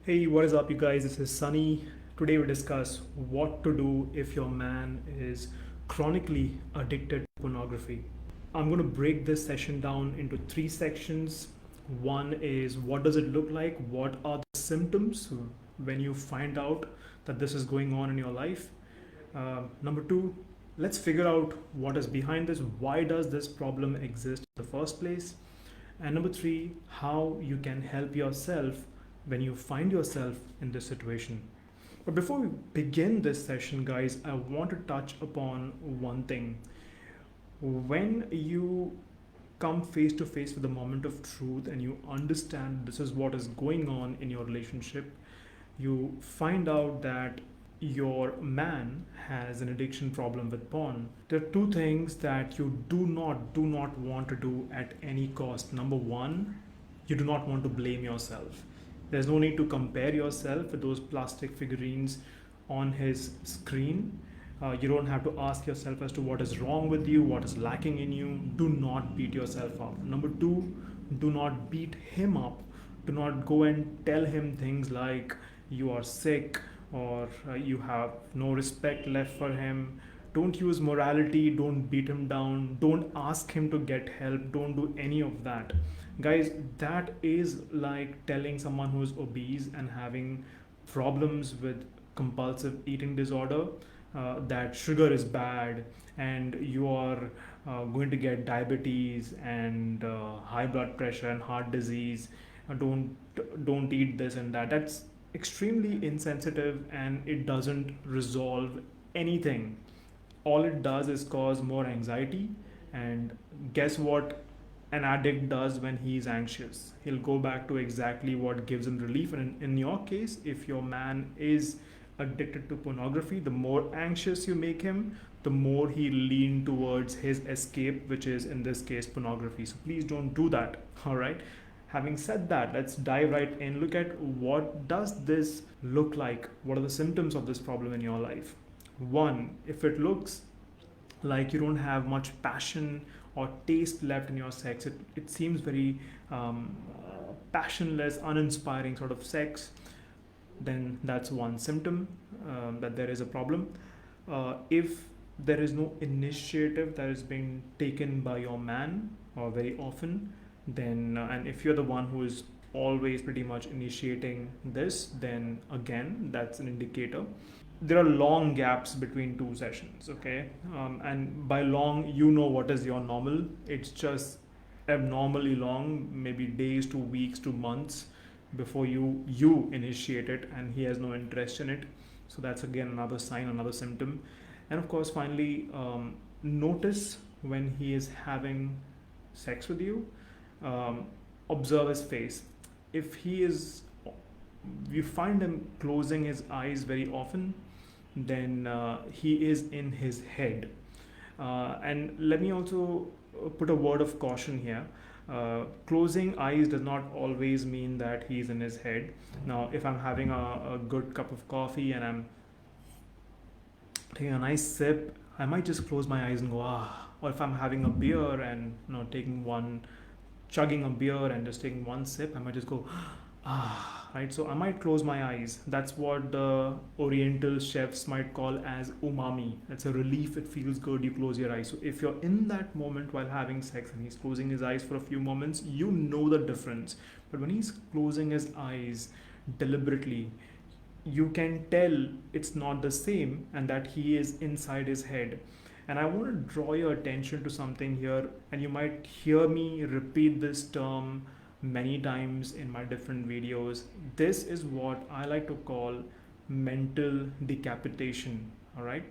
Hey, what is up, you guys? This is Sunny. Today we discuss what to do if your man is chronically addicted to pornography. I'm going to break this session down into three sections. One is what does it look like? What are the symptoms when you find out that this is going on in your life? Number two, let's figure out what is behind this. Why does this problem exist in the first place? And number three, how you can help yourself when you find yourself in this situation. But before we begin this session, guys, I want to touch upon one thing. When you come face to face with the moment of truth and you understand this is what is going on in your relationship, you find out that your man has an addiction problem with porn. There are two things that you do not want to do at any cost. Number one, you do not want to blame yourself. There's no need to compare yourself with those plastic figurines on his screen. You don't have to ask yourself as to what is wrong with you, what is lacking in you. Do not beat yourself up. Number two, do not beat him up. Do not go and tell him things like you are sick or you have no respect left for him. Don't use morality, don't beat him down, don't ask him to get help, don't do any of that. Guys, that is like telling someone who is obese and having problems with compulsive eating disorder that sugar is bad and you are going to get diabetes and high blood pressure and heart disease. Don't eat this and that. That's extremely insensitive and it doesn't resolve anything. All it does is cause more anxiety. And guess what an addict does when he's anxious? He'll go back to exactly what gives him relief. And in your case, if your man is addicted to pornography, the more anxious you make him, the more he lean towards his escape, which is in this case pornography. So please don't do that. All right. Having said that, let's dive right in. Look at what does this look like? What are the symptoms of this problem in your life? One, if it looks like you don't have much passion or taste left in your sex, it seems very passionless, uninspiring sort of sex, then that's one symptom that there is a problem. If there is no initiative that is being taken by your man or very often, then and if you're the one who is always pretty much initiating this, then again that's an indicator. There are long gaps between two sessions, okay, and by long, you know what is your normal. It's just abnormally long, maybe days to weeks to months before you initiate it and he has no interest in it. So that's again another sign, another symptom. And of course, finally, notice when he is having sex with you. Observe his face. If he is, you find him closing his eyes very often, then he is in his head. And let me also put a word of caution here. Closing eyes does not always mean that he's in his head. Now, if I'm having a good cup of coffee and I'm taking a nice sip, I might just close my eyes and go, ah. Or if I'm having a beer and chugging a beer and just taking one sip, I might just go, ah, right? So I might close my eyes. That's what the Oriental chefs might call as umami. That's a relief, it feels good, you close your eyes. So if you're in that moment while having sex and he's closing his eyes for a few moments, you know the difference. But when he's closing his eyes deliberately, you can tell it's not the same and that he is inside his head. And I want to draw your attention to something here, and you might hear me repeat this term many times in my different videos. This is what I like to call mental decapitation, all right?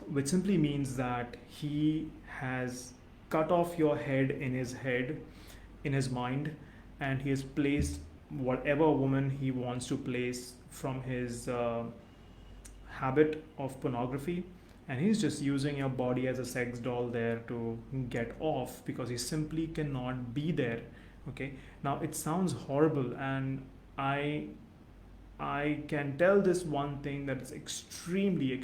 Which simply means that he has cut off your head, in his mind, and he has placed whatever woman he wants to place from his habit of pornography, and he's just using your body as a sex doll there to get off because he simply cannot be there. Okay, now it sounds horrible, and I can tell this one thing, that it's extremely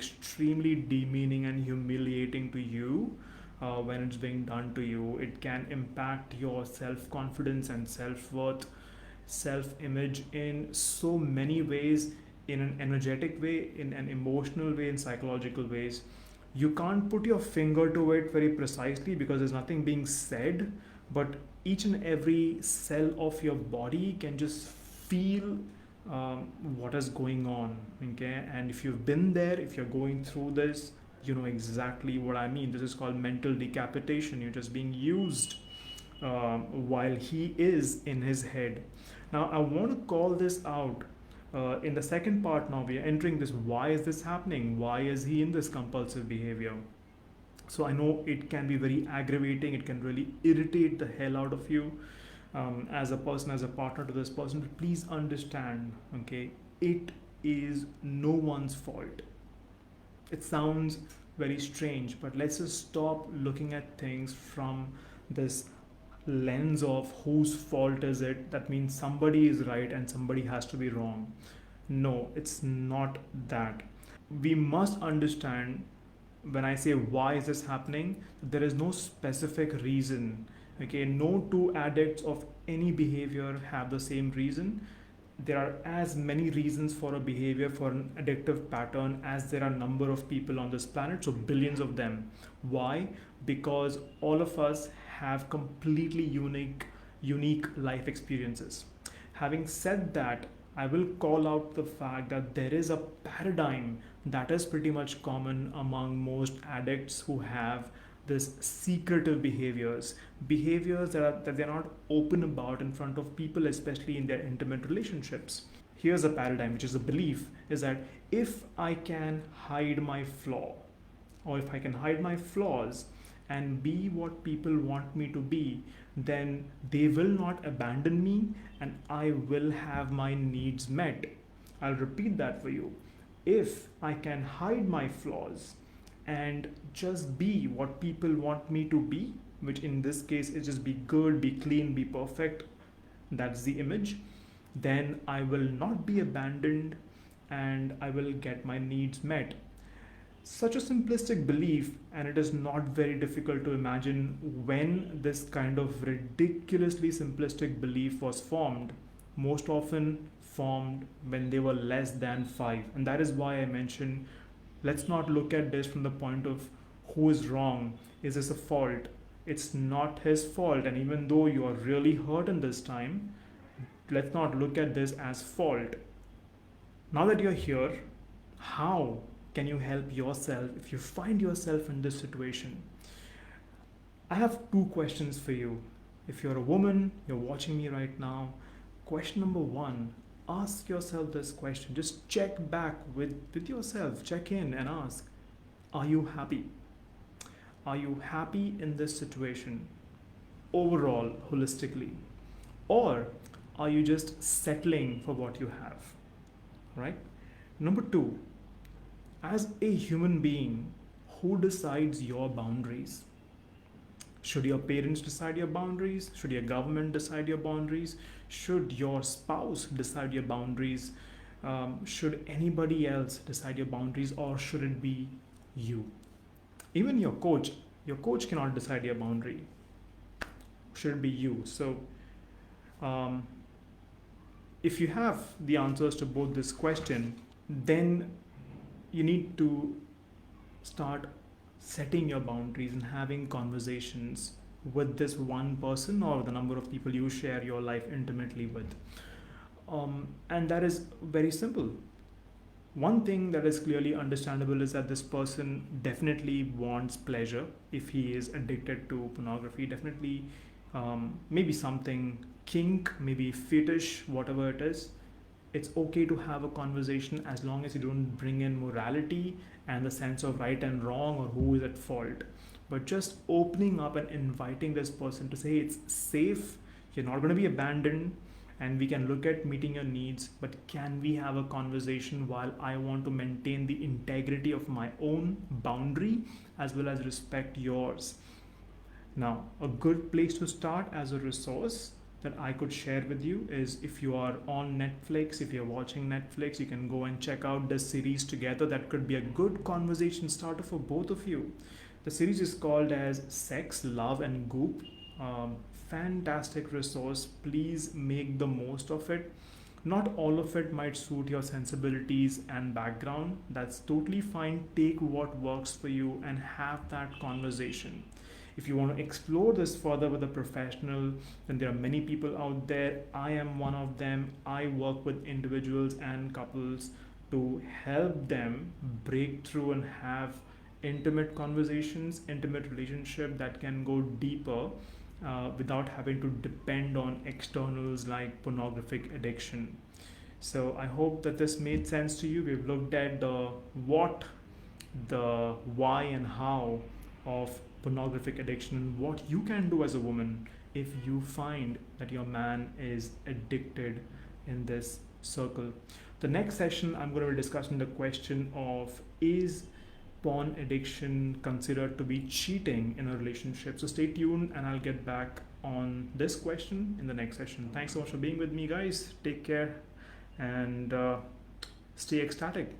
demeaning and humiliating to you when it's being done to you. It can impact your self confidence and self worth. self-image in so many ways, in an energetic way, in an emotional way, in psychological ways. You can't put your finger to it very precisely because there's nothing being said, but each and every cell of your body can just feel what is going on. Okay, and if you've been there, if you're going through this, you know exactly what I mean. This is called mental decapitation. You're just being used while he is in his head. Now, I want to call this out in the second part. Now we are entering this. Why is this happening? Why is he in this compulsive behavior? So I know it can be very aggravating. It can really irritate the hell out of you as a person, as a partner to this person. But please understand, okay, it is no one's fault. It sounds very strange, but let's just stop looking at things from this lens of whose fault is it. That means somebody is right and somebody has to be wrong. No, it's not that. We must understand, when I say why is this happening, there is no specific reason. Okay, no two addicts of any behavior have the same reason. There are as many reasons for a behavior, for an addictive pattern, as there are number of people on this planet, so billions of them. Why? Because all of us have completely unique life experiences. Having said that, I will call out the fact that there is a paradigm that is pretty much common among most addicts who have this secretive behaviors that they're not open about in front of people, especially in their intimate relationships. Here's a paradigm, which is a belief, is that if I can hide my flaw, or if I can hide my flaws and be what people want me to be, then they will not abandon me and I will have my needs met. I'll repeat that for you. If I can hide my flaws and just be what people want me to be, which in this case is just be good, be clean, be perfect, that's the image, then I will not be abandoned and I will get my needs met. Such a simplistic belief, and it is not very difficult to imagine when this kind of ridiculously simplistic belief was formed, most often formed when they were less than 5. And that is why I mentioned, let's not look at this from the point of who is wrong, is this a fault? It's not his fault, and even though you are really hurt in this time, let's not look at this as fault. Now that you're here, how can you help yourself if you find yourself in this situation? I have 2 questions for you. If you're a woman, you're watching me right now, question number 1, ask yourself this question. Just check back with yourself, check in and ask, are you happy? Are you happy in this situation overall, holistically? Or are you just settling for what you have? Right? Number 2, as a human being, who decides your boundaries? Should your parents decide your boundaries? Should your government decide your boundaries? Should your spouse decide your boundaries? Should anybody else decide your boundaries, or should it be you? Even your coach cannot decide your boundary. Should it be you? So if you have the answers to both this question, then you need to start setting your boundaries and having conversations with this one person or the number of people you share your life intimately with. And that is very simple. One thing that is clearly understandable is that this person definitely wants pleasure. If he is addicted to pornography, definitely maybe something kink, maybe fetish, whatever it is. It's okay to have a conversation as long as you don't bring in morality and the sense of right and wrong or who is at fault. But just opening up and inviting this person to say it's safe, you're not going to be abandoned, and we can look at meeting your needs, but can we have a conversation while I want to maintain the integrity of my own boundary as well as respect yours? Now, a good place to start as a resource that I could share with you is, if you are on Netflix, if you're watching Netflix, you can go and check out this series together. That could be a good conversation starter for both of you. The series is called as Sex, Love and Goop. fantastic resource. Please make the most of it. Not all of it might suit your sensibilities and background. That's totally fine. Take what works for you and have that conversation. If you want to explore this further with a professional, then there are many people out there. I am one of them. I work with individuals and couples to help them break through and have intimate conversations, intimate relationship that can go deeper without having to depend on externals like pornographic addiction. So I hope that this made sense to you. We've looked at the what, the why, and how of pornographic addiction and what you can do as a woman if you find that your man is addicted in this circle. The next session, I'm going to be discussing the question of, is porn addiction considered to be cheating in a relationship? So stay tuned and I'll get back on this question in the next session. Thanks so much for being with me, guys. Take care and stay ecstatic.